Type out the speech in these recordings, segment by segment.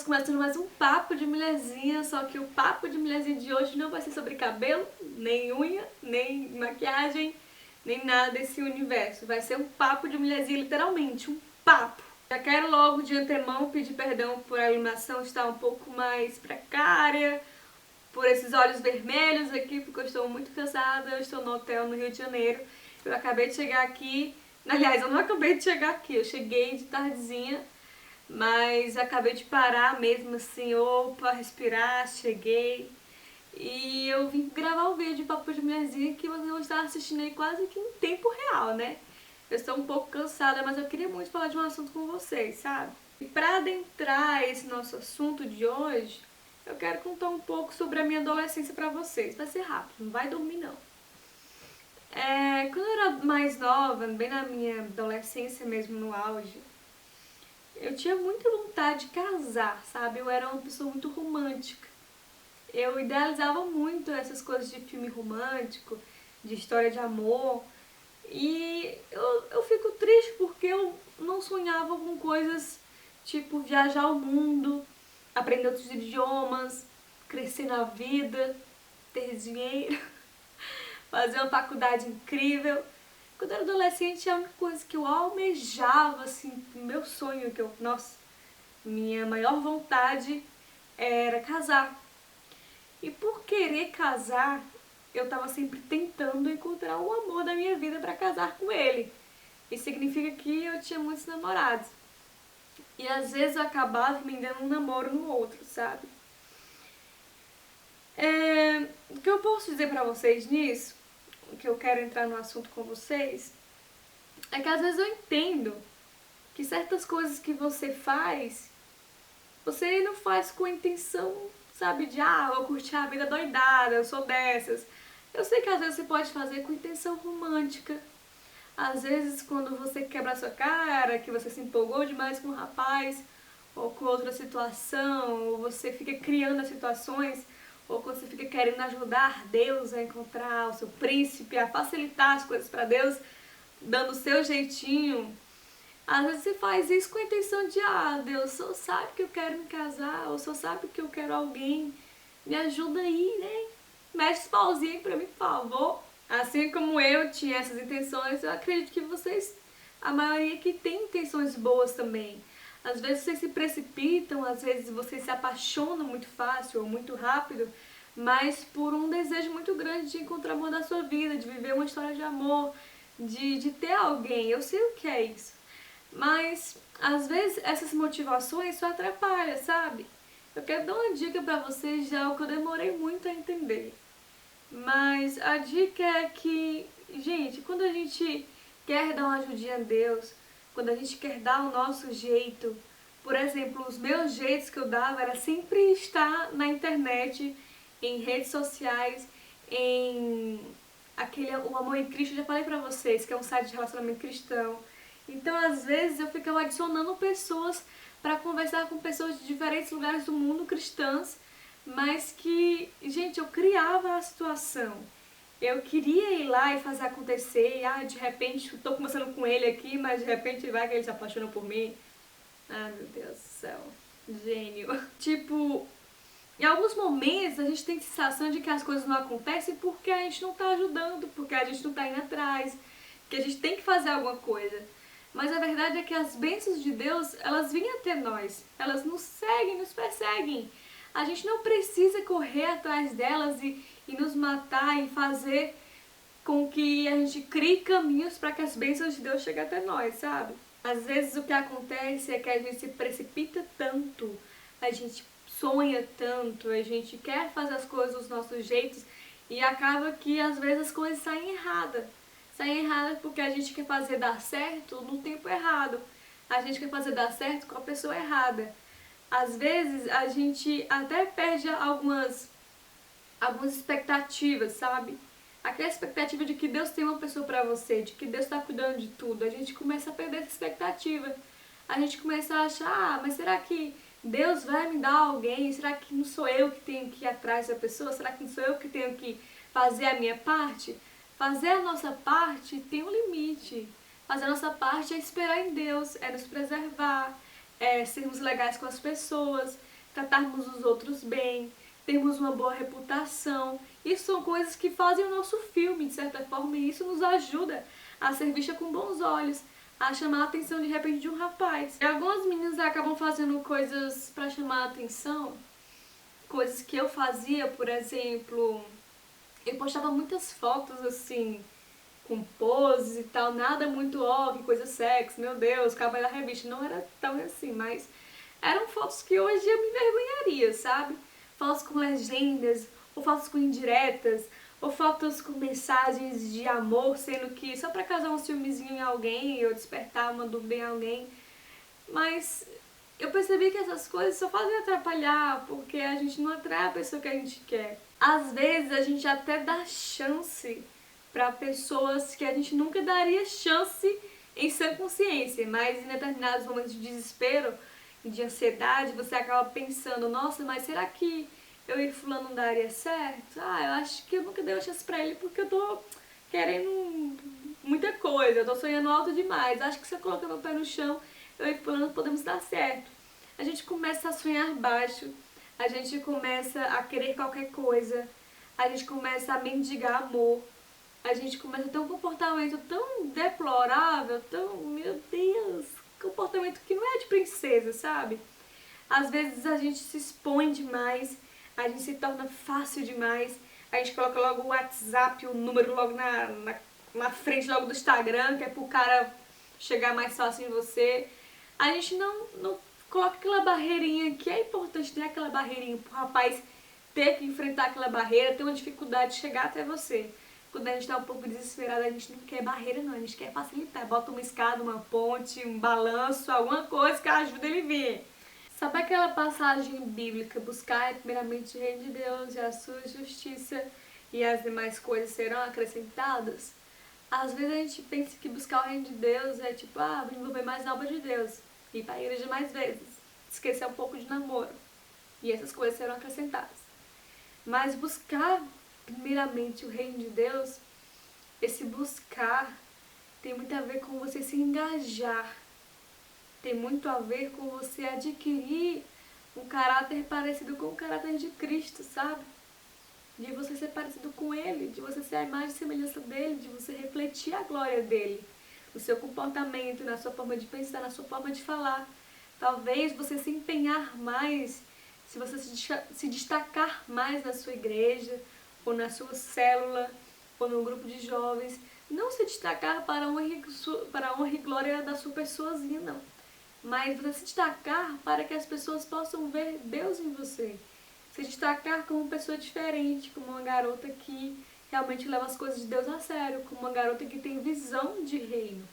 estamos começando mais um Papo de Mulherzinha, só que o Papo de Mulherzinha de hoje não vai ser sobre cabelo, nem unha, nem maquiagem, nem nada desse universo. Vai ser um Papo de Mulherzinha, literalmente, um papo. Já quero logo de antemão pedir perdão por a iluminação estar um pouco mais precária, por esses olhos vermelhos aqui, porque eu estou muito cansada. Eu estou no hotel no Rio de Janeiro. Eu acabei de chegar aqui. Aliás, eu não acabei de chegar aqui, eu cheguei de tardezinha, mas acabei de parar mesmo assim, opa, respirar, cheguei. E eu vim gravar um vídeo de Papo de Mulherzinha que vocês vão estar assistindo aí quase que em tempo real, né? Eu estou um pouco cansada, mas eu queria muito falar de um assunto com vocês, sabe? E para adentrar esse nosso assunto de hoje, eu quero contar um pouco sobre a minha adolescência pra vocês. Vai ser rápido, não vai dormir não. Quando eu era mais nova, bem na minha adolescência mesmo, no auge, eu tinha muita vontade de casar, sabe? Eu era uma pessoa muito romântica. Eu idealizava muito essas coisas de filme romântico, de história de amor. E eu fico triste porque eu não sonhava com coisas tipo viajar ao mundo, aprender outros idiomas, crescer na vida, ter dinheiro, fazer uma faculdade incrível. Quando eu era adolescente, a única coisa que eu almejava, assim, meu sonho, minha maior vontade era casar. E por querer casar, eu tava sempre tentando encontrar o amor da minha vida para casar com ele. Isso significa que eu tinha muitos namorados. E às vezes eu acabava emendando um namoro no outro, sabe? O que eu posso dizer pra vocês nisso, o que eu quero entrar no assunto com vocês, é que às vezes eu entendo que certas coisas que você faz, você não faz com a intenção, sabe, de vou curtir a vida doidada, eu sou dessas. Eu sei que às vezes você pode fazer com intenção romântica. Às vezes quando você quebra a sua cara, que você se empolgou demais com um rapaz, ou com outra situação, ou você fica criando as situações, ou quando você fica querendo ajudar Deus a encontrar o seu príncipe, a facilitar as coisas para Deus, dando o seu jeitinho. Às vezes você faz isso com a intenção de, Deus só sabe que eu quero me casar, ou só sabe que eu quero alguém, me ajuda aí, né? Mexe os pauzinhos pra mim, por favor. Assim como eu tinha essas intenções, eu acredito que vocês, a maioria que tem intenções boas também. Às vezes vocês se precipitam, às vezes vocês se apaixonam muito fácil ou muito rápido, mas por um desejo muito grande de encontrar o amor da sua vida, de viver uma história de amor, de ter alguém. Eu sei o que é isso. Mas, às vezes, essas motivações só atrapalham, sabe? Eu quero dar uma dica pra vocês de algo que eu demorei muito a entender. Mas a dica é que, gente, quando a gente quer dar uma ajudinha a Deus, quando a gente quer dar o nosso jeito, por exemplo, os meus jeitos que eu dava era sempre estar na internet, em redes sociais, o Amor em Cristo, eu já falei pra vocês, que é um site de relacionamento cristão. Então, às vezes, eu ficava adicionando pessoas para conversar com pessoas de diferentes lugares do mundo, cristãs, mas que, gente, eu criava a situação. Eu queria ir lá e fazer acontecer, e de repente, estou conversando com ele aqui, mas de repente vai que ele se apaixona por mim. Meu Deus do céu, gênio. Tipo, em alguns momentos a gente tem a sensação de que as coisas não acontecem porque a gente não está ajudando, porque a gente não está indo atrás, que a gente tem que fazer alguma coisa. Mas a verdade é que as bênçãos de Deus, elas vêm até nós. Elas nos seguem, nos perseguem. A gente não precisa correr atrás delas e nos matar e fazer com que a gente crie caminhos para que as bênçãos de Deus cheguem até nós, sabe? Às vezes o que acontece é que a gente se precipita tanto, a gente sonha tanto, a gente quer fazer as coisas dos nossos jeitos e acaba que às vezes as coisas saem erradas. Saem erradas porque a gente quer fazer dar certo no tempo errado. A gente quer fazer dar certo com a pessoa errada. Às vezes a gente até perde algumas expectativas, sabe? Aquela expectativa de que Deus tem uma pessoa pra você, de que Deus está cuidando de tudo. A gente começa a perder essa expectativa. A gente começa a achar, mas será que Deus vai me dar alguém? Será que não sou eu que tenho que ir atrás da pessoa? Será que não sou eu que tenho que fazer a minha parte? Fazer a nossa parte tem um limite. Fazer a nossa parte é esperar em Deus, é nos preservar, é sermos legais com as pessoas, tratarmos os outros bem, termos uma boa reputação. Isso são coisas que fazem o nosso filme, de certa forma, e isso nos ajuda a ser vista com bons olhos, a chamar a atenção de repente de um rapaz. E algumas meninas acabam fazendo coisas pra chamar a atenção, coisas que eu fazia, por exemplo, eu postava muitas fotos assim, com poses e tal, nada muito óbvio, coisa sexy, meu Deus, capa da revista, não era tão assim, mas eram fotos que hoje eu me envergonharia, sabe? Fotos com legendas, ou fotos com indiretas, ou fotos com mensagens de amor, sendo que só pra causar um ciúmezinho em alguém, ou despertar uma dúvida em alguém. Mas eu percebi que essas coisas só fazem atrapalhar, porque a gente não atrai a pessoa que a gente quer. Às vezes a gente até dá chance para pessoas que a gente nunca daria chance em sã consciência, mas em determinados momentos de desespero e de ansiedade, você acaba pensando, nossa, mas será que eu e fulano não daria certo? Ah, eu acho que eu nunca dei uma chance pra ele porque eu tô querendo muita coisa, eu tô sonhando alto demais. Acho que se eu colocar meu pé no chão, eu e fulano podemos dar certo. A gente começa a sonhar baixo, a gente começa a querer qualquer coisa, a gente começa a mendigar amor, a gente começa a ter um comportamento tão deplorável, tão, meu Deus, comportamento que não é de princesa, sabe? Às vezes a gente se expõe demais, a gente se torna fácil demais, a gente coloca logo o WhatsApp, o número logo na frente logo do Instagram, que é pro cara chegar mais fácil em você. A gente não coloca aquela barreirinha, que é importante ter aquela barreirinha pro rapaz ter que enfrentar aquela barreira, ter uma dificuldade de chegar até você. Quando a gente tá um pouco desesperado, a gente não quer barreira não, a gente quer facilitar. Bota uma escada, uma ponte, um balanço, alguma coisa que ajude ele a vir. Sabe aquela passagem bíblica, buscar primeiramente o reino de Deus e a sua justiça e as demais coisas serão acrescentadas? Às vezes a gente pensa que buscar o reino de Deus é tipo, me envolver mais na obra de Deus, ir para a igreja mais vezes, esquecer um pouco de namoro, e essas coisas serão acrescentadas. Mas buscar primeiramente o reino de Deus, esse buscar tem muito a ver com você se engajar, tem muito a ver com você adquirir um caráter parecido com o caráter de Cristo, sabe? De você ser parecido com Ele, de você ser a imagem e semelhança dEle, de você refletir a glória dEle, no seu comportamento, na sua forma de pensar, na sua forma de falar. Talvez você se empenhar mais, se você se destacar mais na sua igreja, ou na sua célula, ou no grupo de jovens, não se destacar para a honra e glória da sua pessoazinha, não. Mas você se destacar para que as pessoas possam ver Deus em você. Se destacar como uma pessoa diferente, como uma garota que realmente leva as coisas de Deus a sério, como uma garota que tem visão de reino.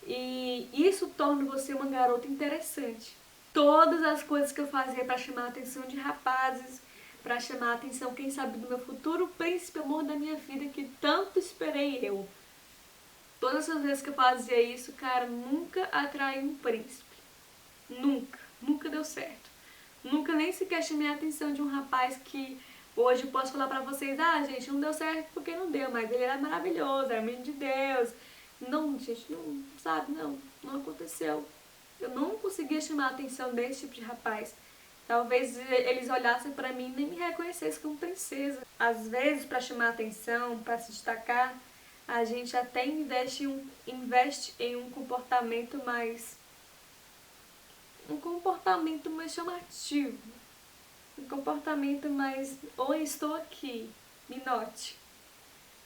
E isso torna você uma garota interessante. Todas as coisas que eu fazia para chamar a atenção de rapazes, para chamar a atenção, quem sabe, do meu futuro príncipe, amor da minha vida, que tanto esperei eu. Todas as vezes que eu fazia isso, cara, nunca atraí um príncipe. Nunca. Nunca deu certo. Nunca nem sequer chamei a atenção de um rapaz que hoje eu posso falar pra vocês, gente, não deu certo porque não deu, mas ele era maravilhoso, era menino de Deus. Não, gente, não, sabe, não aconteceu. Eu não conseguia chamar a atenção desse tipo de rapaz. Talvez eles olhassem pra mim e nem me reconhecessem como princesa. Às vezes, pra chamar a atenção, pra se destacar, a gente até investe em um comportamento mais chamativo, um comportamento mais, oi, estou aqui, me note.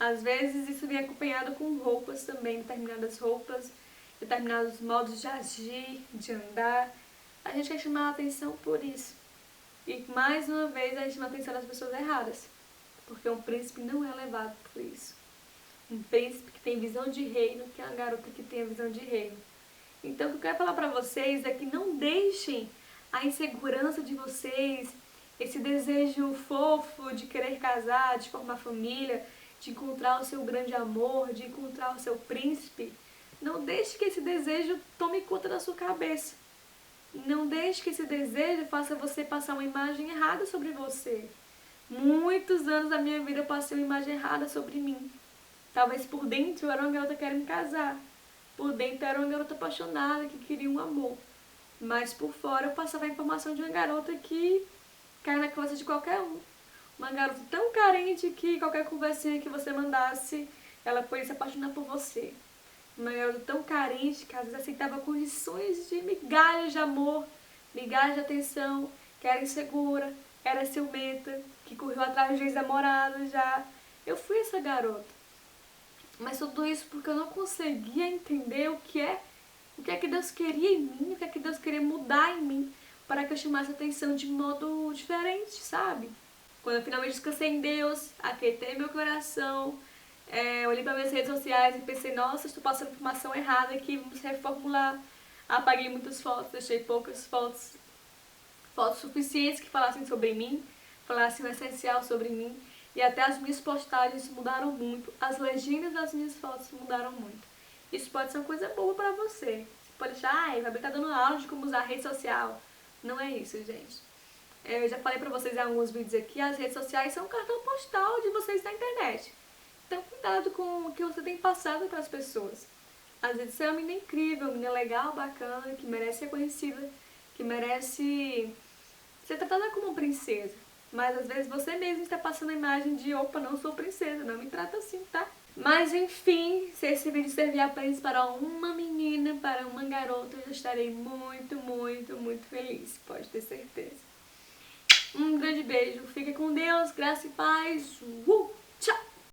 Às vezes isso vem acompanhado com roupas também, determinadas roupas, determinados modos de agir, de andar. A gente quer chamar a atenção por isso. E mais uma vez a gente chama a atenção das pessoas erradas, porque um príncipe não é levado por isso. Um príncipe que tem visão de reino, que é uma garota que tem a visão de reino. Então o que eu quero falar pra vocês é que não deixem a insegurança de vocês, esse desejo fofo de querer casar, de formar família, de encontrar o seu grande amor, de encontrar o seu príncipe. Não deixe que esse desejo tome conta da sua cabeça. Não deixe que esse desejo faça você passar uma imagem errada sobre você. Muitos anos da minha vida eu passei uma imagem errada sobre mim. Talvez por dentro eu era uma garota querendo casar. Por dentro eu era uma garota apaixonada que queria um amor. Mas por fora eu passava a informação de uma garota que cai na cabeça de qualquer um. Uma garota tão carente que qualquer conversinha que você mandasse, ela podia se apaixonar por você. Uma garota tão carente que às vezes aceitava condições de migalhas de amor, migalhas de atenção, que era insegura, era ciumenta, que correu atrás de ex-namorados já. Eu fui essa garota. Mas tudo isso porque eu não conseguia entender o que é que Deus queria em mim, o que é que Deus queria mudar em mim para que eu chamasse atenção de modo diferente, sabe? Quando eu finalmente descansei em Deus, aquietei meu coração, olhei para minhas redes sociais e pensei, nossa, estou passando informação errada aqui, vamos reformular. Apaguei muitas fotos, deixei poucas fotos, fotos suficientes que falassem sobre mim, falassem o essencial sobre mim. E até as minhas postagens mudaram muito, as legendas das minhas fotos mudaram muito. Isso pode ser uma coisa boa pra você. Você pode achar, ai, vai estar dando aula de como usar a rede social. Não é isso, gente. Eu já falei pra vocês em alguns vídeos aqui, as redes sociais são um cartão postal de vocês na internet. Então cuidado com o que você tem passado para as pessoas. Às vezes você é uma menina incrível, uma menina legal, bacana, que merece ser conhecida, que merece ser tratada como princesa. Mas às vezes você mesmo está passando a imagem de, opa, não sou princesa, não me trata assim, tá? Mas enfim, se esse vídeo servir apenas para uma menina, para uma garota, eu estarei muito, muito, muito feliz, pode ter certeza. Um grande beijo, fica com Deus, graça e paz, tchau!